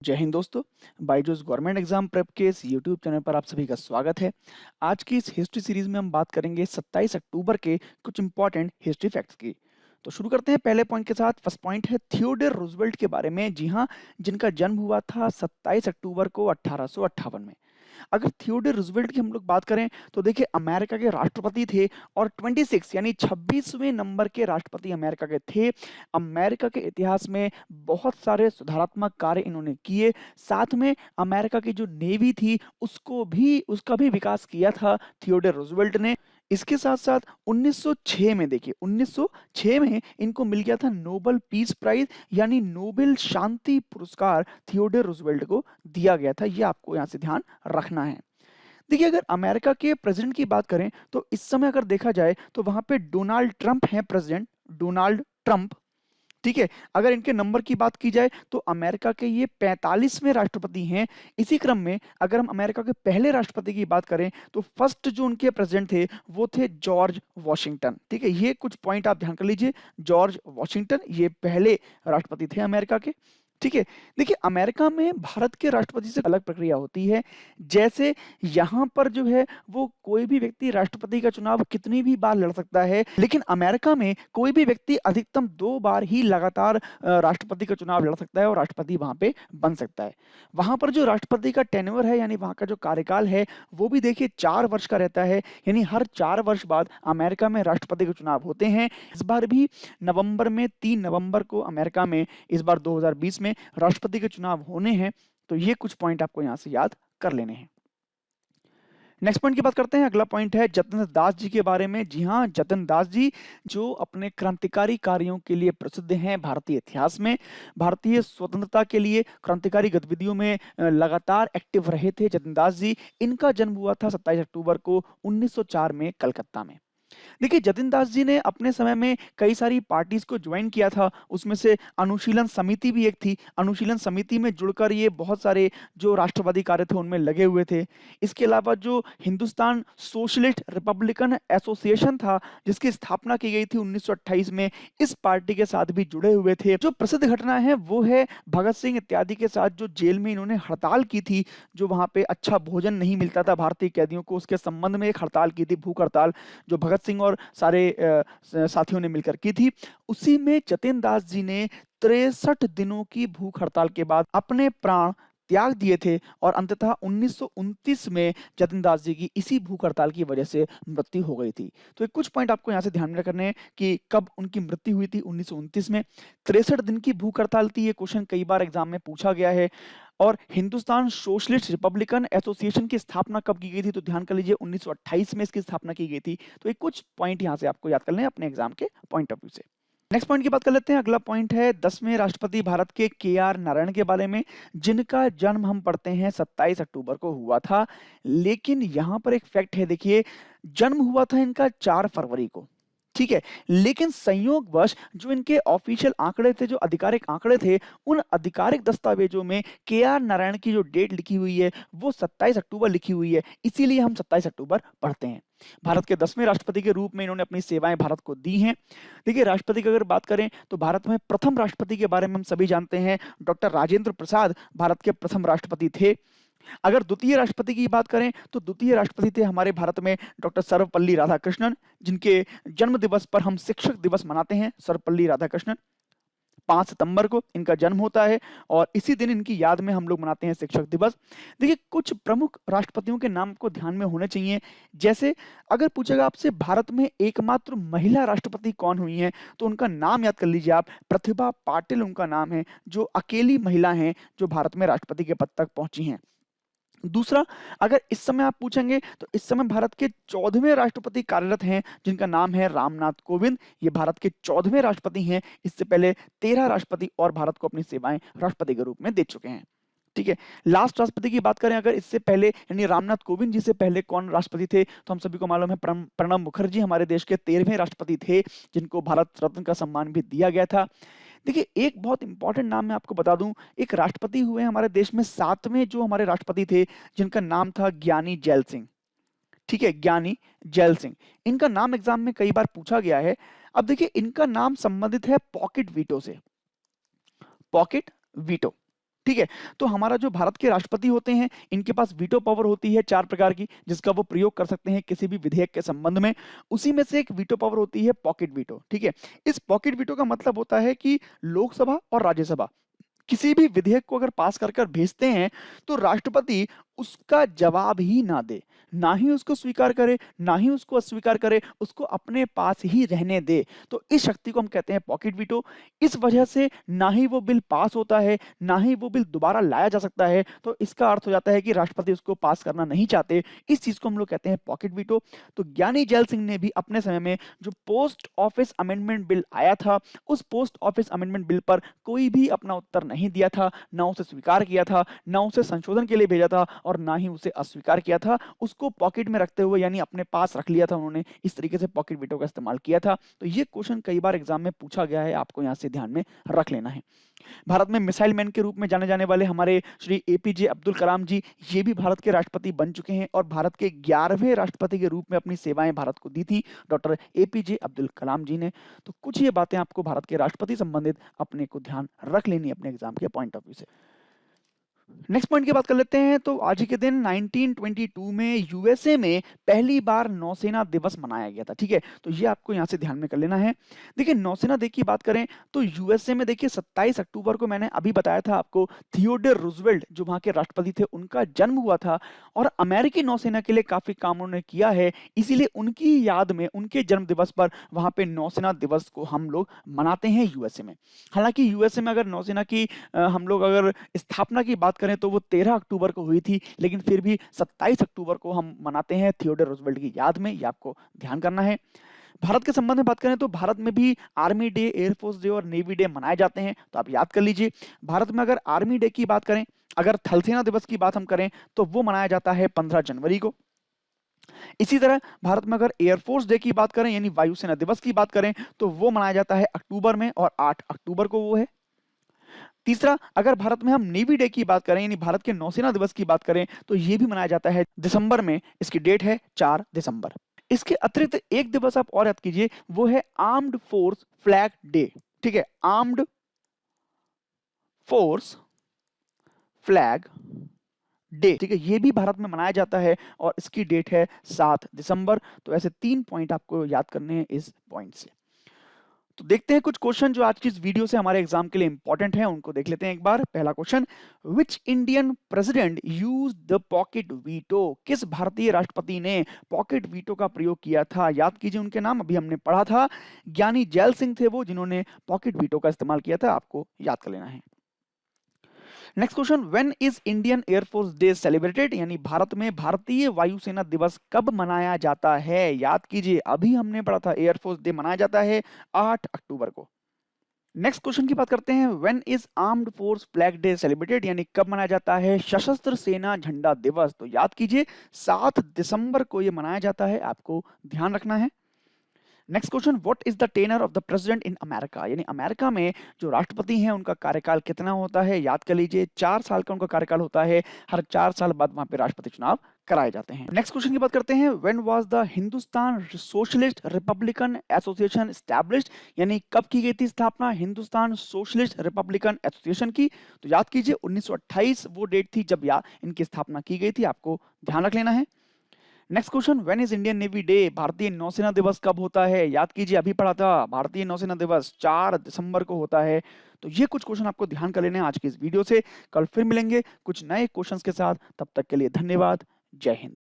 जय हिंद दोस्तों। Byju's government exam prep के इस यूट्यूब चैनल पर आप सभी का स्वागत है। आज की इस हिस्ट्री सीरीज में हम बात करेंगे 27 अक्टूबर के कुछ इंपॉर्टेंट हिस्ट्री फैक्ट्स की। तो शुरू करते हैं पहले पॉइंट के साथ। फर्स्ट पॉइंट है थियोडोर रूजवेल्ट के बारे में। जी हाँ, जिनका जन्म हुआ था 27 अक्टूबर को 1858 में। अगर थियोडोर रूजवेल्ट की हम लोग बात करें तो देखिए अमेरिका के राष्ट्रपति थे और 26 यानी 26वें नंबर के राष्ट्रपति अमेरिका के थे। अमेरिका के इतिहास में बहुत सारे सुधारात्मक कार्य इन्होंने किए। साथ में अमेरिका की जो नेवी थी उसका भी विकास किया था थियोडोर रूजवेल्ट ने। इसके साथ साथ 1906 में देखिए 1906 में इनको मिल गया था नोबेल पीस प्राइज यानी नोबेल शांति पुरस्कार थियोडोर रूजवेल्ट को दिया गया था। ये आपको यहाँ से ध्यान रखना है। देखिए अगर अमेरिका के प्रेसिडेंट की बात करें तो इस समय अगर देखा जाए तो वहां पे डोनाल्ड ट्रंप हैं प्रेसिडेंट, डोनाल्ड ट्रंप। ठीक है, अगर इनके नंबर की बात की जाए तो अमेरिका के ये 45वें राष्ट्रपति हैं। इसी क्रम में अगर हम अमेरिका के पहले राष्ट्रपति की बात करें तो फर्स्ट जो उनके प्रेसिडेंट थे वो थे जॉर्ज वॉशिंगटन। ठीक है, ये कुछ पॉइंट आप ध्यान कर लीजिए। जॉर्ज वॉशिंगटन ये पहले राष्ट्रपति थे अमेरिका के। ठीक है, देखिए अमेरिका में भारत के राष्ट्रपति से अलग प्रक्रिया होती है। जैसे यहाँ पर जो है वो कोई भी व्यक्ति राष्ट्रपति का चुनाव कितनी भी बार लड़ सकता है, लेकिन अमेरिका में कोई भी व्यक्ति अधिकतम 2 बार ही लगातार राष्ट्रपति का चुनाव लड़ सकता है और राष्ट्रपति वहां पे बन सकता है। वहां पर जो राष्ट्रपति का टेन्योर है यानी वहां का जो कार्यकाल है वो भी देखिए 4 वर्ष का रहता है। यानी हर 4 वर्ष बाद अमेरिका में राष्ट्रपति के चुनाव होते हैं। इस बार भी नवंबर में 3 नवंबर को अमेरिका में इस बार 2020 में राष्ट्रपति के चुनाव होने हैं। तो ये कुछ पॉइंट आपको यहाँ से याद कर लेने हैं। नेक्स्ट पॉइंट की बात करते हैं। अगला पॉइंट है जतिन दास जी के बारे में। जी हाँ, जतिन दास जी जो अपने क्रांतिकारी कार्यों के लिए प्रसिद्ध हैं भारतीय इतिहास में। भारतीय स्वतंत्रता के लिए क्रांतिकारी गतिविधियों में लगातार एक्टिव रहे थे जतिन दास जी। इनका जन्म हुआ था 27 अक्टूबर को 1904 में कलकत्ता में। देखिए जतिन दास जी ने अपने समय में कई सारी पार्टीज को ज्वाइन किया था। उसमें से अनुशीलन समिति भी एक थी। अनुशीलन समिति में जुड़कर ये बहुत सारे जो राष्ट्रवादी कार्य थे उनमें लगे हुए थे। इसके अलावा जो हिंदुस्तान सोशलिस्ट रिपब्लिकन एसोसिएशन था जिसकी स्थापना की गई थी 1928 में, इस पार्टी के साथ भी जुड़े हुए थे। जो प्रसिद्ध घटना है वो है भगत सिंह इत्यादि के साथ जो जेल में इन्होंने हड़ताल की थी, जो वहां पे अच्छा भोजन नहीं मिलता था भारतीय कैदियों को, उसके संबंध में एक हड़ताल की थी, भूख हड़ताल, जो भगत सिंह और सारे साथियों ने मिलकर की थी। उसी में जतिन दास जी ने 63 दिनों की भूख हड़ताल के बाद अपने प्राण त्याग दिए थे और अंततः 1929 में जतिन दास जी की इसी भूख हड़ताल की वजह से मृत्यु हो गई थी। तो एक कुछ पॉइंट आपको यहाँ से ध्यान में रखने हैं कि कब उनकी मृत्यु हुई थी, 1929 में। 63 दिन की भूख हड़ताल थी। ये क्वेश्चन कई बार एग्जाम में पूछा गया है। और हिंदुस्तान सोशलिस्ट रिपब्लिकन एसोसिएशन की स्थापना कब की गई थी, तो ध्यान कर लीजिए 1928 में इसकी स्थापना की गई थी। तो ये कुछ पॉइंट यहाँ से आपको याद कर लें अपने एग्जाम के पॉइंट ऑफ व्यू से। नेक्स्ट पॉइंट की बात कर लेते हैं। अगला पॉइंट है 10वें राष्ट्रपति भारत के के.आर. नारायण के बारे में, जिनका जन्म हम पढ़ते हैं 27 अक्टूबर को हुआ था। लेकिन यहाँ पर एक फैक्ट है, देखिए जन्म हुआ था इनका 4 फरवरी को। ठीक है, लेकिन संयोगवश जो इनके ऑफिशियल आंकड़े थे, जो आधिकारिक आंकड़े थे, उन आधिकारिक दस्तावेजों में के.आर. नारायण की जो डेट लिखी हुई है वो 27 अक्टूबर लिखी हुई है। इसीलिए हम 27 अक्टूबर पढ़ते हैं। भारत के 10वें राष्ट्रपति के रूप में इन्होंने अपनी सेवाएं भारत को दी हैं। देखिए राष्ट्रपति की अगर बात करें तो भारत में प्रथम राष्ट्रपति के बारे में हम सभी जानते हैं, डॉक्टर राजेंद्र प्रसाद भारत के प्रथम राष्ट्रपति थे। अगर द्वितीय राष्ट्रपति की बात करें तो द्वितीय राष्ट्रपति थे हमारे भारत में डॉक्टर सर्वपल्ली राधाकृष्णन, जिनके जन्म दिवस पर हम शिक्षक दिवस मनाते हैं। सर्वपल्ली राधाकृष्णन, 5 सितंबर को इनका जन्म होता है और इसी दिन इनकी याद में हम लोग मनाते हैं शिक्षक दिवस। देखिए कुछ प्रमुख राष्ट्रपतियों के नाम को ध्यान में होने चाहिए। जैसे अगर पूछेगा आपसे भारत में एकमात्र महिला राष्ट्रपति कौन हुई हैं, तो उनका नाम याद कर लीजिए आप, प्रतिभा पाटिल उनका नाम है, जो अकेली महिला हैं जो भारत में राष्ट्रपति के पद तक पहुंची हैं। दूसरा, अगर इस समय आप पूछेंगे तो इस समय भारत के 14वें राष्ट्रपति कार्यरत हैं, जिनका नाम है रामनाथ कोविंद। ये भारत के 14वें राष्ट्रपति हैं। इससे पहले 13 राष्ट्रपति और भारत को अपनी सेवाएं राष्ट्रपति के रूप में दे चुके हैं। ठीक है, लास्ट राष्ट्रपति की बात करें अगर इससे पहले यानी रामनाथ कोविंद जी से पहले कौन राष्ट्रपति थे, तो हम सभी को मालूम है प्रणब मुखर्जी हमारे देश के 13वें राष्ट्रपति थे, जिनको भारत रत्न का सम्मान भी दिया गया था। देखिए एक बहुत इंपॉर्टेंट नाम मैं आपको बता दूं, एक राष्ट्रपति हुए हमारे देश में 7वें जो हमारे राष्ट्रपति थे, जिनका नाम था ज्ञानी जैल सिंह। ठीक है, ज्ञानी जैल सिंह, इनका नाम एग्जाम में कई बार पूछा गया है। अब देखिए इनका नाम संबंधित है पॉकेट वीटो से। पॉकेट वीटो, ठीक है। तो हमारा जो भारत के राष्ट्रपति होते हैं, इनके पास वीटो पावर होती है 4 प्रकार की, जिसका वो प्रयोग कर सकते हैं किसी भी विधेयक के संबंध में। उसी में से एक वीटो पावर होती है पॉकेट वीटो, ठीक है। इस पॉकेट वीटो का मतलब होता है कि लोकसभा और राज्यसभा किसी भी विधेयक को अगर पास कर भेजते हैं, तो राष्ट्रपति उसका जवाब ही ना दे, ना ही उसको स्वीकार करे, ना ही उसको अस्वीकार करे, उसको अपने पास ही रहने दे। तो इस शक्ति को हम कहते हैं पॉकेट वीटो। इस वजह से ना ही वो बिल पास होता है, ना ही वो बिल दोबारा लाया जा सकता है। तो इसका अर्थ हो जाता है कि राष्ट्रपति उसको पास करना नहीं चाहते। इस चीज को हम लोग कहते हैं पॉकेट वीटो। तो ज्ञानी जैल सिंह ने भी अपने समय में जो पोस्ट ऑफिस अमेंडमेंट बिल आया था, उस पोस्ट ऑफिस अमेंडमेंट बिल पर कोई भी अपना उत्तर नहीं दिया था, ना उसे स्वीकार किया था, ना उसे संशोधन के लिए भेजा था, और ना ही उसे अस्वीकार किया था। उसको पॉकेट में रखते हुए यानी अपने पास रख लिया था उन्होंने। इस तरीके से पॉकेट वीटो का इस्तेमाल किया था। तो ये क्वेश्चन कई बार एग्जाम में पूछा गया है, आपको यहां से ध्यान में रख लेना है। भारत में मिसाइल मैन के रूप में जाने जाने वाले हमारे श्री एपीजे अब्दुल कलाम जी, ये भी भारत के राष्ट्रपति बन चुके हैं और भारत के 11वें राष्ट्रपति के रूप में अपनी सेवाएं भारत को दी थी डॉक्टर एपीजे अब्दुल कलाम जी ने। तो कुछ ये बातें आपको भारत के राष्ट्रपति संबंधित अपने को ध्यान रख लेनी है अपने एग्जाम के पॉइंट ऑफ व्यू से। नेक्स्ट पॉइंट की बात कर लेते हैं। तो आज ही के दिन 1922 में यूएसए में पहली बार नौसेना दिवस मनाया गया था, ठीक है। तो ये आपको यहाँ से ध्यान में कर लेना है। देखिए नौसेना डे की बात करें तो यूएसए में देखिए 27 अक्टूबर को मैंने अभी बताया था आपको, थियोडोर रूजवेल्ट जो वहाँ के राष्ट्रपति थे उनका जन्म हुआ था, और अमेरिकी नौसेना के लिए काफी काम उन्होंने किया है। इसीलिए उनकी याद में उनके जन्म दिवस पर वहाँ पे नौसेना दिवस को हम लोग मनाते हैं यूएसए में। हालांकि यूएसए में अगर नौसेना की हम लोग अगर स्थापना की बात करें तो वो 13 अक्टूबर को हुई थी, लेकिन फिर भी 27 अक्टूबर को हम मनाते हैं थियोडोर रूजवेल्ट की याद में। ये आपको ध्यान करना है। भारत के संबंध में बात करें तो भारत में भी आर्मी डे, एयरफोर्स डे और नेवी डे मनाए जाते हैं, तो आप याद कर लीजिए। भारत में अगर आर्मी डे की बात करें, अगर थल सेना दिवस की बात हम करें तो वो मनाया जाता है 15 जनवरी को। इसी तरह भारत में अगर एयरफोर्स डे की बात करें यानी वायुसेना दिवस की बात करें तो वो मनाया जाता है अक्टूबर में, और 8 अक्टूबर को वो है। तीसरा, अगर भारत में हम नेवी डे की बात करें यानी भारत के नौसेना दिवस की बात करें तो ये भी मनाया जाता है दिसंबर में, इसकी डेट है 4 दिसंबर। इसके अतिरिक्त एक दिवस आप और याद कीजिए, वो है आर्म्ड फोर्स फ्लैग डे, ठीक है। आर्म्ड फोर्स फ्लैग डे, ठीक है, ये भी भारत में मनाया जाता है और इसकी डेट है 7 दिसंबर। तो ऐसे 3 पॉइंट आपको याद करने हैं इस पॉइंट से। तो देखते हैं कुछ क्वेश्चन जो आज की इस वीडियो से हमारे एग्जाम के लिए इंपॉर्टेंट हैं, उनको देख लेते हैं एक बार। पहला question, which Indian president use the pocket veto? किस भारतीय राष्ट्रपति ने पॉकेट वीटो का प्रयोग किया था? याद कीजिए उनके नाम, अभी हमने पढ़ा था, ज्ञानी जैल सिंह थे वो जिन्होंने पॉकेट वीटो का इस्तेमाल किया था, आपको याद कर लेना है। Next question, when is Indian air force day celebrated? यानी भारत में भारतीय वायुसेना दिवस कब मनाया जाता है? याद कीजिए अभी हमने पढ़ा था एयरफोर्स डे मनाया जाता है 8 अक्टूबर को। नेक्स्ट क्वेश्चन की बात करते हैं, when is armed force flag day celebrated? यानी कब मनाया जाता है सशस्त्र सेना झंडा दिवस? तो याद कीजिए 7 दिसंबर को यह मनाया जाता है, आपको ध्यान रखना है। Next question, what is the tenure of the president in America? यानी अमेरिका में जो राष्ट्रपति हैं उनका कार्यकाल कितना होता है? याद कर लीजिए 4 साल का उनका कार्यकाल होता है, हर 4 साल बाद वहां पे राष्ट्रपति चुनाव कराए जाते हैं। नेक्स्ट क्वेश्चन की बात करते हैं, when was the Hindustan socialist Republican association established? यानी कब की गई थी स्थापना हिंदुस्तान सोशलिस्ट रिपब्लिकन एसोसिएशन की? तो याद कीजिए 1928 वो डेट थी जब इनकी स्थापना की गई थी, आपको ध्यान रख लेना है। Next question, when is Indian navy day? भारतीय नौसेना दिवस कब होता है? याद कीजिए अभी पढ़ा था, भारतीय नौसेना दिवस 4 दिसंबर को होता है। तो ये कुछ क्वेश्चन आपको ध्यान कर लेने हैं आज की इस वीडियो से। कल फिर मिलेंगे कुछ नए क्वेश्चंस के साथ, तब तक के लिए धन्यवाद। जय हिंद।